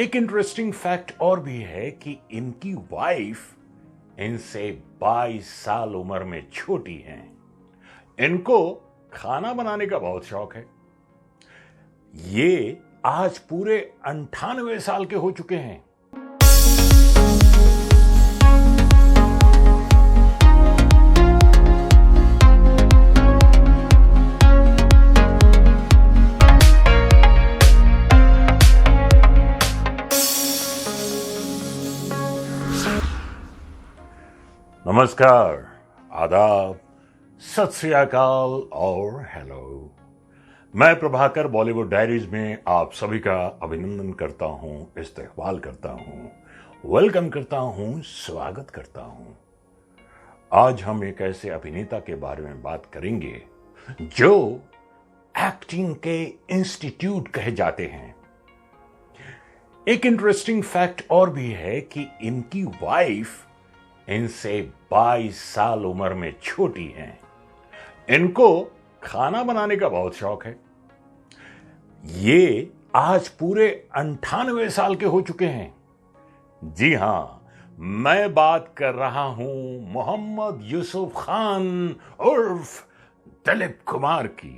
एक interesting fact और भी है कि इनकी वाइफ इनसे 22 साल उम्र में छोटी हैं। इनको खाना बनाने का बहुत शौक है। ये आज पूरे 98 साल के हो चुके हैं। नमस्कार, आदाब, सत श्री अकाल और हेलो। मैं प्रभाकर बॉलीवुड डायरीज में आप सभी का अभिनंदन करता हूं, इस्तेकबाल करता हूं, वेलकम करता हूं, स्वागत करता हूं। आज हम एक ऐसे अभिनेता के बारे में बात करेंगे जो एक्टिंग के इंस्टीट्यूट कहे जाते हैं। एक इंटरेस्टिंग फैक्ट और भी है कि इनकी वाइफ इनसे 22 साल उम्र में छोटी हैं। इनको खाना बनाने का बहुत शौक है। ये आज पूरे 98 साल के हो चुके हैं। जी हां, मैं बात कर रहा हूं मोहम्मद यूसुफ खान उर्फ दिलीप कुमार की।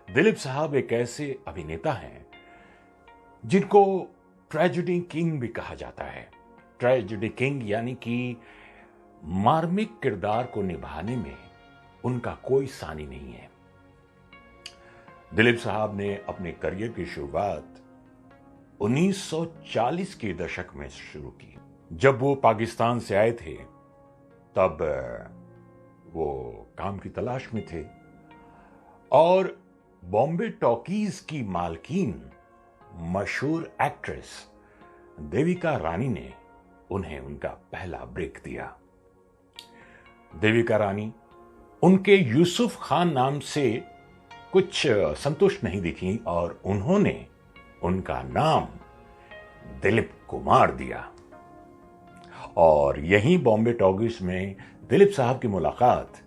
दिलीप साहब एक ऐसे अभिनेता हैं जिनको ट्रेजेडी किंग भी कहा जाता है। ट्रेजेडी किंग यानी कि मार्मिक किरदार को निभाने में उनका कोई सानी नहीं है। दिलीप साहब ने अपने करियर की शुरुआत 1940 के दशक में शुरू की। जब वो पाकिस्तान से आए थे तब वो काम की तलाश में थे और बॉम्बे टॉकीज की मालकीन मशहूर एक्ट्रेस देविका रानी ने उन्हें उनका पहला ब्रेक दिया। देविका रानी उनके यूसुफ खान नाम से कुछ संतुष्ट नहीं दिखी और उन्होंने उनका नाम दिलीप कुमार दिया। और यहीं बॉम्बे टॉकीज में दिलीप साहब की मुलाकात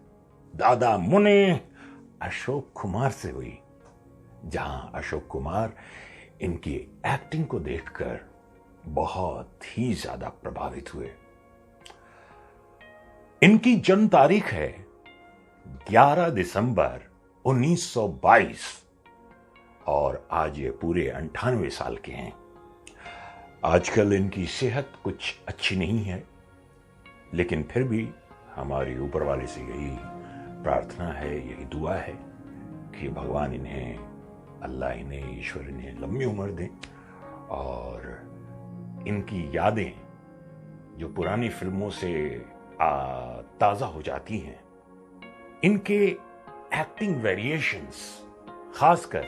दादा मुने अशोक कुमार से हुई, जहां अशोक कुमार इनकी एक्टिंग को देखकर बहुत ही ज्यादा प्रभावित हुए। इनकी जन्म तारीख है 11 दिसंबर 1922 और आज ये पूरे 98 साल के हैं। आजकल इनकी सेहत कुछ अच्छी नहीं है, लेकिन फिर भी हमारी ऊपर वाले से यही प्रार्थना है, यही दुआ है कि भगवान इन्हें, अल्लाह इन्हें, ईश्वर इन्हें लंबी उम्र दें और इनकी यादें जो पुरानी फिल्मों से ताजा हो जाती हैं, इनके एक्टिंग वेरिएशंस, खासकर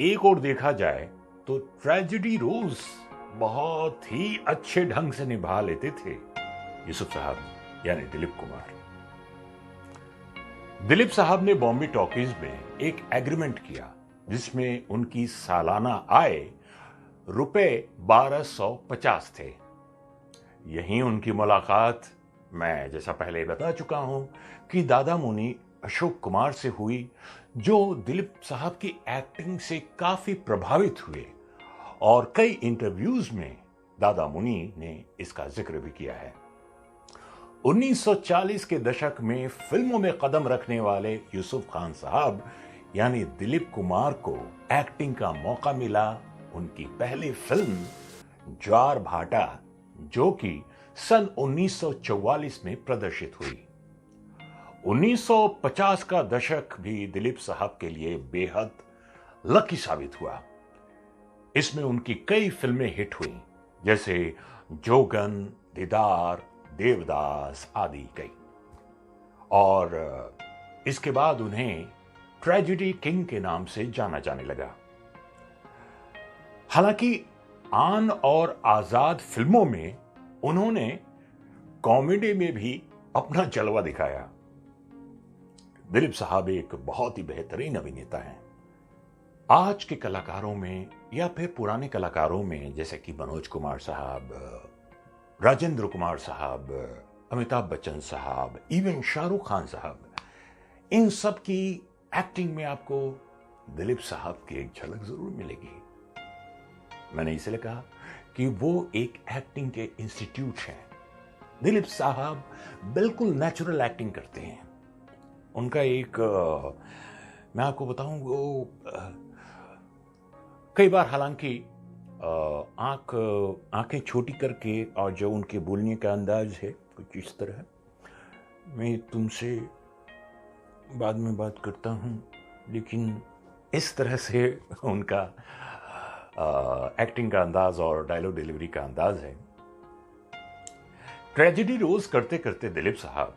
एक और देखा जाए तो ट्रेजेडी रोल्स बहुत ही अच्छे ढंग से निभा लेते थे यूसुफ साहब यानी दिलीप कुमार। दिलीप साहब ने बॉम्बे टॉकीज में एक एग्रीमेंट किया जिसमें उनकी सालाना आय रुपए 1250 थे। यहीं उनकी मुलाकात, मैं जैसा पहले बता चुका हूं कि दादा मुनि अशोक कुमार से हुई, जो दिलीप साहब की एक्टिंग से काफी प्रभावित हुए और कई इंटरव्यूज में दादा मुनि ने इसका जिक्र भी किया है। 1940 के दशक में फिल्मों में कदम रखने वाले यूसुफ खान साहब यानी दिलीप कुमार को एक्टिंग का मौका मिला उनकी पहली फिल्म ज्वार भाटा, जो कि सन 1944 में प्रदर्शित हुई। 1950 का दशक भी दिलीप साहब के लिए बेहद लकी साबित हुआ। इसमें उनकी कई फिल्में हिट हुई, जैसे जोगन, दीदार, देवदास आदि कई। और इसके बाद उन्हें ट्रेजेडी किंग के नाम से जाना जाने लगा। हालांकि आन और आजाद फिल्मों में उन्होंने कॉमेडी में भी अपना जलवा दिखाया। दिलीप साहब एक बहुत ही बेहतरीन अभिनेता हैं। आज के कलाकारों में या फिर पुराने कलाकारों में जैसे कि मनोज कुमार साहब, राजेंद्र कुमार साहब, अमिताभ बच्चन साहब, इवन शाहरुख खान साहब, इन सब की एक्टिंग में आपको दिलीप साहब की एक झलक जरूर मिलेगी। मैंने इसलिए कहा कि वो एक एक्टिंग के इंस्टीट्यूट हैं। दिलीप साहब बिल्कुल नेचुरल एक्टिंग करते हैं। उनका एक मैं आपको बताऊं, वो कई बार हालांकि आंखें छोटी करके, और जो उनके बोलने का अंदाज है कुछ इस तरह, मैं तुमसे बाद में बात करता हूं, लेकिन इस तरह से उनका एक्टिंग का अंदाज और डायलॉग डिलीवरी का अंदाज है। ट्रेजेडी रोज करते करते दिलीप साहब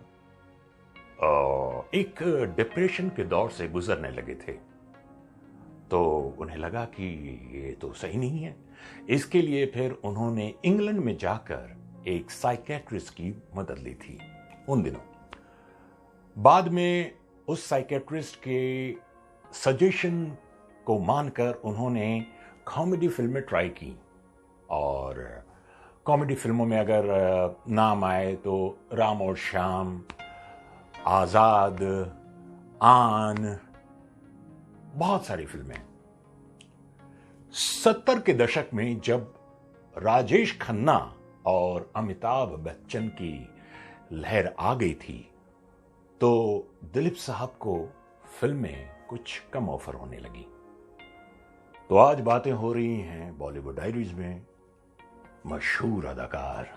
एक डिप्रेशन के दौर से गुजरने लगे थे। तो उन्हें लगा कि ये तो सही नहीं है। इसके लिए फिर उन्होंने इंग्लैंड में जाकर एक साइकेट्रिस्ट की मदद ली थी उन दिनों। बाद में उस साइकेट्रिस्ट के सजेशन को मानकर उन्होंने कॉमेडी फिल्में ट्राई की, और कॉमेडी फिल्मों में अगर नाम आए तो राम और श्याम, आजाद, आन, बहुत सारी फिल्में। 70 के दशक में जब राजेश खन्ना और अमिताभ बच्चन की लहर आ गई थी, तो दिलीप साहब को फिल्में कुछ कम ऑफर होने लगी। तो आज बातें हो रही हैं बॉलीवुड डायरीज में मशहूर अदाकार,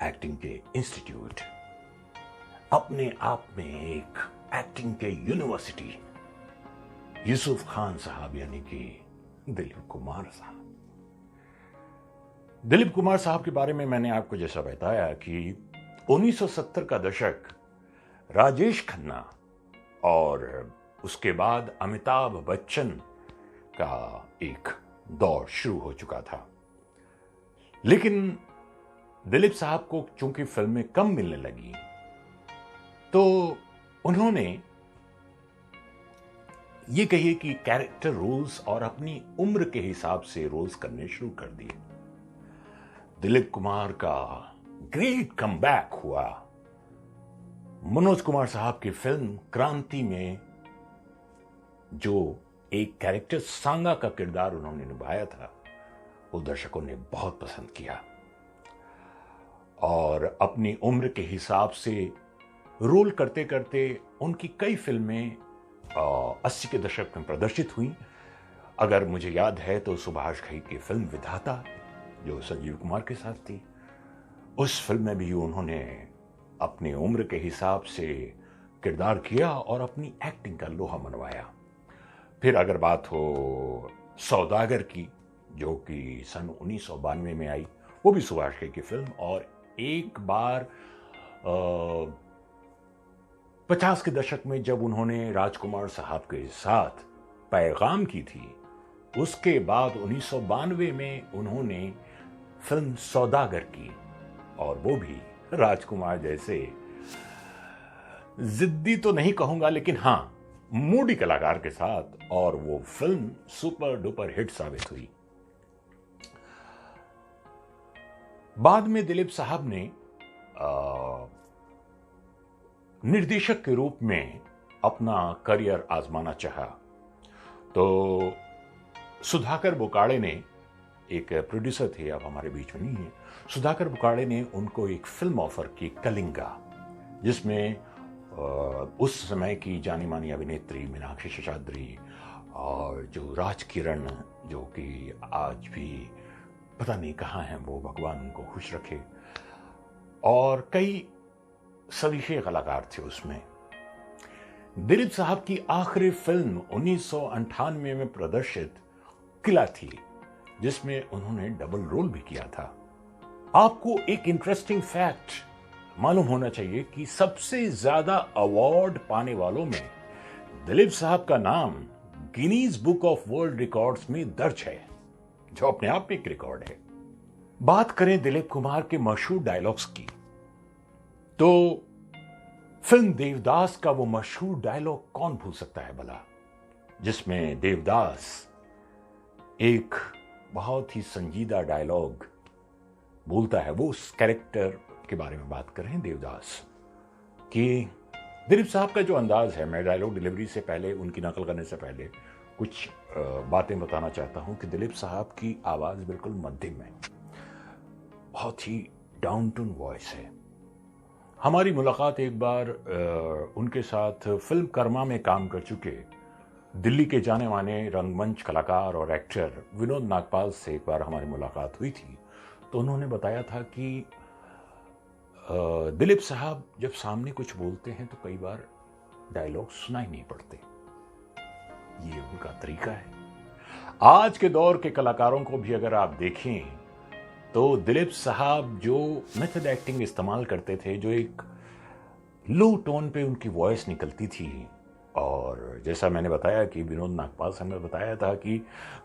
एक्टिंग के इंस्टीट्यूट, अपने आप में एक एक्टिंग के यूनिवर्सिटी, यूसुफ खान साहब यानी कि दिलीप कुमार साहब। दिलीप कुमार साहब के बारे में मैंने आपको जैसा बताया कि 1970 का दशक राजेश खन्ना और उसके बाद अमिताभ बच्चन का एक दौर शुरू हो चुका था। लेकिन दिलीप साहब को चूंकि फिल्में कम मिलने लगी, तो उन्होंने ये कहिए कि कैरेक्टर रोल्स और अपनी उम्र के हिसाब से रोल्स करने शुरू कर दिए। दिलीप कुमार का ग्रेट कमबैक हुआ मनोज कुमार साहब की फिल्म क्रांति में। जो एक कैरेक्टर सांगा का किरदार उन्होंने निभाया था, वो दर्शकों ने बहुत पसंद किया, और अपनी उम्र के हिसाब से रोल करते करते उनकी कई फिल्में 80 के दशक में प्रदर्शित हुई। अगर मुझे याद है तो सुभाष घई की फिल्म विधाता, जो संजीव कुमार के साथ थी, उस फिल्म में भी उन्होंने अपनी उम्र के हिसाब से किरदार किया और अपनी एक्टिंग का लोहा मनवाया। फिर अगर बात हो सौदागर की, जो कि सन 1992 में आई, वो भी सुभाष घई की फिल्म, और एक बार 50 के दशक में जब उन्होंने राजकुमार साहब के साथ पैगाम की थी, उसके बाद 1992 में उन्होंने फिल्म सौदागर की, और वो भी राजकुमार जैसे जिद्दी तो नहीं कहूंगा, लेकिन हां मूडी कलाकार के साथ, और वो फिल्म सुपर डुपर हिट साबित हुई। बाद में दिलीप साहब ने निर्देशक के रूप में अपना करियर आजमाना चाहा, तो सुधाकर बुकाड़े ने, एक प्रोड्यूसर थे, अब हमारे बीच में नहीं है, सुधाकर बुकाड़े ने उनको एक फिल्म ऑफर की, कलिंगा, जिसमें उस समय की जानी मानी अभिनेत्री मीनाक्षी शेषाद्री और जो राज किरण, जो कि आज भी पता नहीं कहाँ हैं वो, भगवान उनको खुश रखे, और कई सरीखे कलाकार थे उसमें। दिलीप साहब की आखिरी फिल्म 1998 में प्रदर्शित किला थी, जिसमें उन्होंने डबल रोल भी किया था। आपको एक इंटरेस्टिंग फैक्ट मालूम होना चाहिए कि सबसे ज्यादा अवार्ड पाने वालों में दिलीप साहब का नाम Guinness book of world records में दर्ज है, जो अपने आप में एक रिकॉर्ड है। बात करें दिलीप कुमार के मशहूर डायलॉग्स की, तो फिल्म देवदास का वो मशहूर डायलॉग कौन भूल सकता है भला, जिसमें देवदास एक बहुत ही संजीदा डायलॉग बोलता है। वो उस कैरेक्टर के बारे में बात कर रहे हैं देवदास कि दिलीप साहब का जो अंदाज है, मैं डायलॉग डिलीवरी से पहले, उनकी नकल करने से पहले कुछ बातें बताना चाहता हूं कि दिलीप साहब की आवाज़ बिल्कुल मध्यम है, बहुत ही डाउन टून वॉइस है। हमारी मुलाकात एक बार उनके साथ फिल्म कर्मा में काम कर चुके दिल्ली के जाने माने रंगमंच कलाकार और एक्टर विनोद नागपाल से एक बार हमारी मुलाकात हुई थी। तो उन्होंने बताया था कि दिलीप साहब जब सामने कुछ बोलते हैं तो कई बार डायलॉग सुनाई नहीं पड़ते। ये उनका तरीका है। आज के दौर के कलाकारों को भी अगर आप देखें तो दिलीप साहब जो मेथड एक्टिंग इस्तेमाल करते थे, जो एक लो टोन पे उनकी वॉइस निकलती थी, और जैसा मैंने बताया कि विनोद नागपाल साहब ने बताया था कि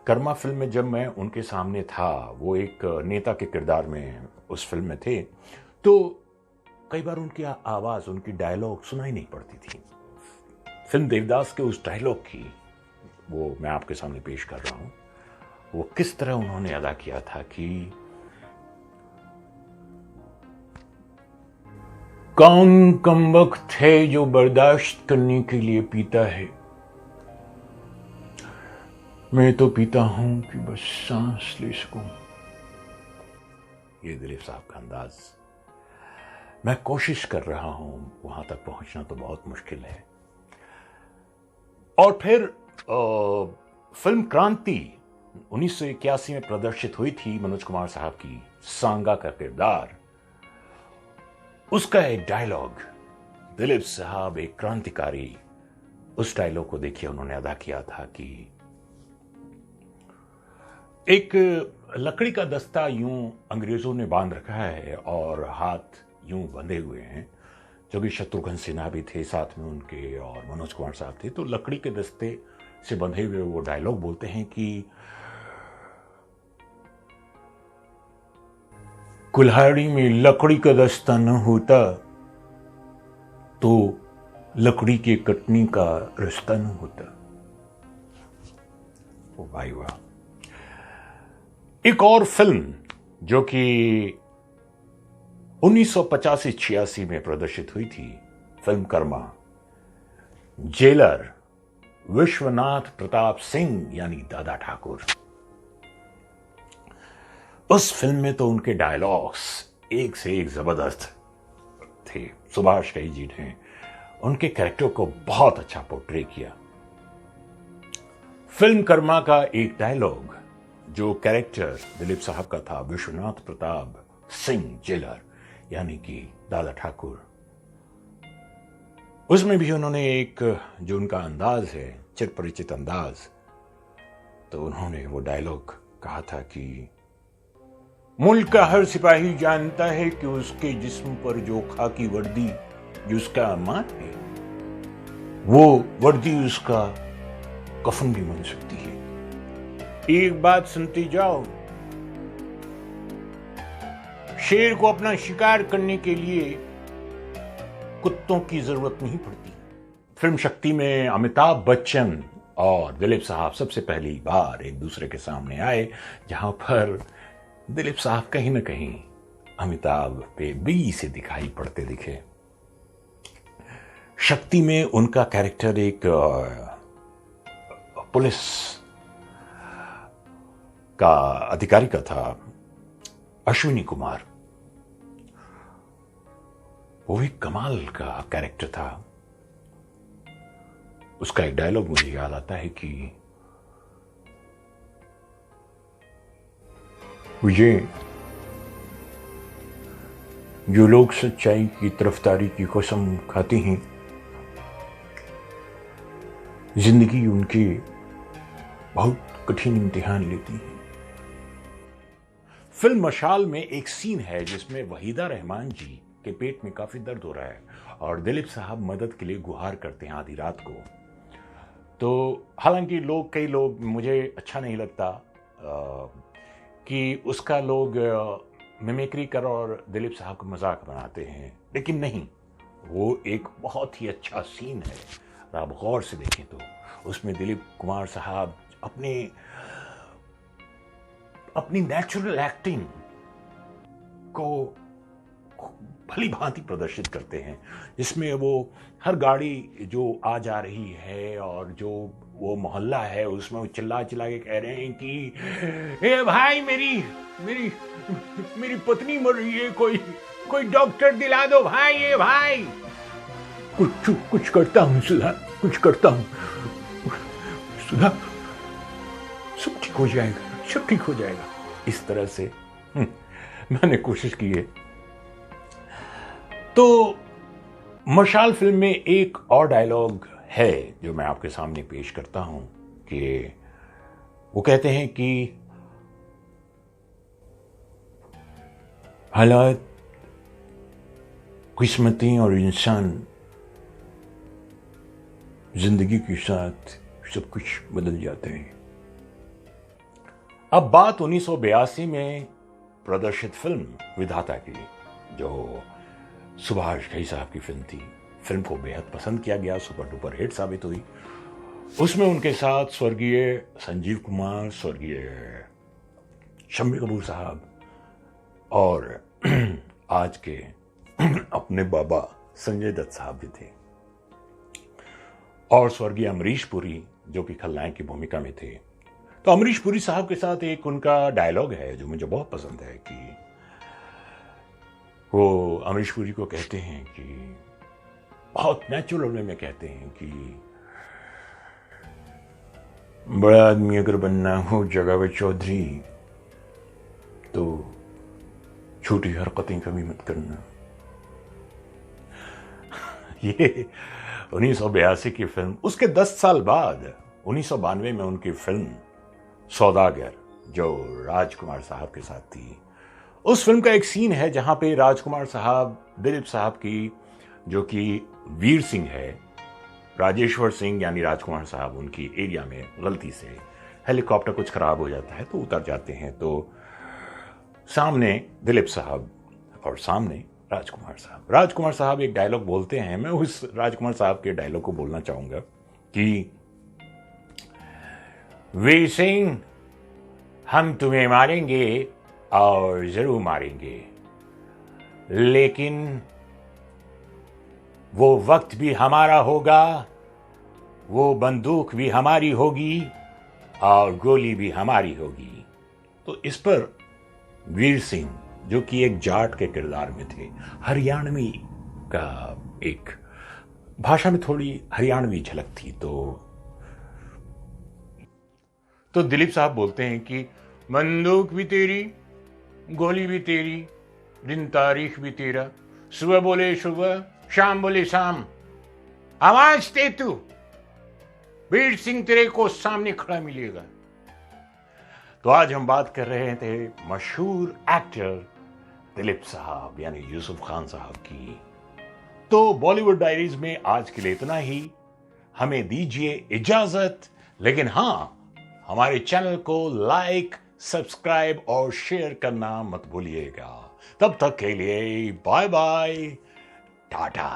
कर्मा फिल्म में जब मैं उनके सामने था, वो एक नेता के किरदार में उस फिल्म में थे, तो कई बार उनकी आवाज़, उनकी डायलॉग सुनाई नहीं पड़ती थी। फिल्म देवदास के उस डायलॉग की वो मैं आपके सामने पेश कर रहा हूं। वो किस तरह उन्होंने अदा किया था कि कौन कमबख्त है जो बर्दाश्त करने के लिए पीता है, मैं तो पीता हूं कि बस सांस ले सकूं। ये दिलीप साहब का अंदाज। मैं कोशिश कर रहा हूं, वहां तक पहुंचना तो बहुत मुश्किल है। और फिर फिल्म क्रांति 1981 में प्रदर्शित हुई थी मनोज कुमार साहब की, सांगा का किरदार, उसका एक डायलॉग दिलीप साहब एक क्रांतिकारी, उस डायलॉग को देखिए उन्होंने अदा किया था कि एक लकड़ी का दस्ता यूं अंग्रेजों ने बांध रखा है और हाथ यूं बंधे हुए हैं, जो कि शत्रुघ्न सिन्हा भी थे साथ में उनके और मनोज कुमार साहब थे। तो लकड़ी के दस्ते से बंधे हुए वो डायलॉग बोलते हैं कि कुल्हाड़ी में लकड़ी का दस्ता न होता तो लकड़ी के कटनी का रास्ता न होता। ओ भाई वाह। एक और फिल्म जो कि 1985-86 में प्रदर्शित हुई थी, फिल्म कर्मा, जेलर विश्वनाथ प्रताप सिंह यानी दादा ठाकुर। उस फिल्म में तो उनके डायलॉग्स एक से एक जबरदस्त थे। सुभाष घई जी ने उनके कैरेक्टर को बहुत अच्छा पोर्ट्रे किया। फिल्म कर्मा का एक डायलॉग जो कैरेक्टर दिलीप साहब का था, विश्वनाथ प्रताप सिंह जेलर यानी कि दादा ठाकुर, उसमें भी उन्होंने एक जो उनका अंदाज है, चिर परिचित अंदाज, तो उन्होंने वो डायलॉग कहा था कि मुल्क का हर सिपाही जानता है कि उसके जिस्म पर जो खाकी वर्दी जिसका अम्मान है, वो वर्दी उसका कफन भी बन सकती है। एक बात सुनते जाओ, शेर को अपना शिकार करने के लिए कुत्तों की जरूरत नहीं पड़ती। फिल्म शक्ति में अमिताभ बच्चन और दिलीप साहब सबसे पहली बार एक दूसरे के सामने आए, जहां पर दिलीप साहब कहीं ना कहीं अमिताभ पे बी से दिखाई पड़ते दिखे। शक्ति में उनका कैरेक्टर एक पुलिस का अधिकारी का था, अश्विनी कुमार। वो भी कमाल का कैरेक्टर था। उसका एक डायलॉग मुझे याद आता है कि विजय, जो लोग सच्चाई की तरफदारी की कसम खाते हैं, जिंदगी उनके बहुत कठिन इम्तिहान लेती है। फिल्म मशाल में एक सीन है जिसमें वहीदा रहमान जी के पेट में काफी दर्द हो रहा है और दिलीप साहब मदद के लिए गुहार करते हैं आधी रात को। तो हालांकि कई लोग, मुझे अच्छा नहीं लगता कि उसका लोग मिमिक्री कर और दिलीप साहब का मजाक बनाते हैं, लेकिन नहीं, वो एक बहुत ही अच्छा सीन है। आप गौर से देखें तो उसमें दिलीप कुमार साहब अपनी नेचुरल एक्टिंग को भली भांति प्रदर्शित करते हैं, जिसमें वो हर गाड़ी जो आ जा रही है और जो वो मोहल्ला है उसमें वो चिल्ला चिल्ला के कह रहे हैं कि ए भाई मेरी मेरी मेरी पत्नी मर रही है, कोई कोई डॉक्टर दिला दो भाई, ये भाई कुछ कुछ करता हूं सुधा, कुछ करता हूं सुधा, सब ठीक हो जाएगा, सब ठीक हो जाएगा। इस तरह से मैंने कोशिश की है। तो मशाल फिल्म में एक और डायलॉग है जो मैं आपके सामने पेश करता हूं कि वो कहते हैं कि हालात, किस्मतें और इंसान जिंदगी के साथ सब कुछ बदल जाते हैं। अब बात 1982 में प्रदर्शित फिल्म विधाता की, जो सुभाष घई साहब की फिल्म थी। फिल्म को बेहद पसंद किया गया, सुपर डुपर हिट साबित हुई। उसमें उनके साथ स्वर्गीय संजीव कुमार, स्वर्गीय शम्मी कपूर साहब और आज के अपने बाबा संजय दत्त साहब भी थे, और स्वर्गीय अमरीश पुरी जो कि खलनायक की भूमिका में थे। तो अमरीश पुरी साहब के साथ एक उनका डायलॉग है जो मुझे बहुत पसंद है कि वो अमरीश पुरी को कहते हैं कि बहुत नेचुरल वे में कहते हैं कि बड़ा आदमी अगर बनना हो जगावे चौधरी तो छोटी हरकतें कभी मत करना। ये 1982 की फिल्म। उसके 10 साल बाद 1992 में उनकी फिल्म सौदागर जो राजकुमार साहब के साथ थी, उस फिल्म का एक सीन है जहां पे राजकुमार साहब दिलीप साहब की, जो कि वीर सिंह है, राजेश्वर सिंह यानी राजकुमार साहब, उनकी एरिया में गलती से हेलीकॉप्टर कुछ खराब हो जाता है तो उतर जाते हैं। तो सामने दिलीप साहब और सामने राजकुमार साहब एक डायलॉग बोलते हैं। मैं उस राजकुमार साहब के डायलॉग को बोलना चाहूंगा कि वीर सिंह, हम तुम्हें मारेंगे और जरूर मारेंगे, लेकिन वो वक्त भी हमारा होगा, वो बंदूक भी हमारी होगी और गोली भी हमारी होगी। तो इस पर वीर सिंह, जो कि एक जाट के किरदार में थे, हरियाणवी का एक भाषा में थोड़ी हरियाणवी झलक थी, तो दिलीप साहब बोलते हैं कि बंदूक भी तेरी, गोली भी तेरी, दिन तारीख भी तेरा, सुबह बोले सुबह, शाम बोले शाम, आवाज दे तू, वीर सिंह तेरे को सामने खड़ा मिलेगा। तो आज हम बात कर रहे थे मशहूर एक्टर दिलीप साहब यानी यूसुफ खान साहब की। तो बॉलीवुड डायरीज में आज के लिए इतना ही। हमें दीजिए इजाजत, लेकिन हां, हमारे चैनल को लाइक, सब्सक्राइब और शेयर करना मत भूलिएगा। तब तक के लिए बाय बाय, टाटा।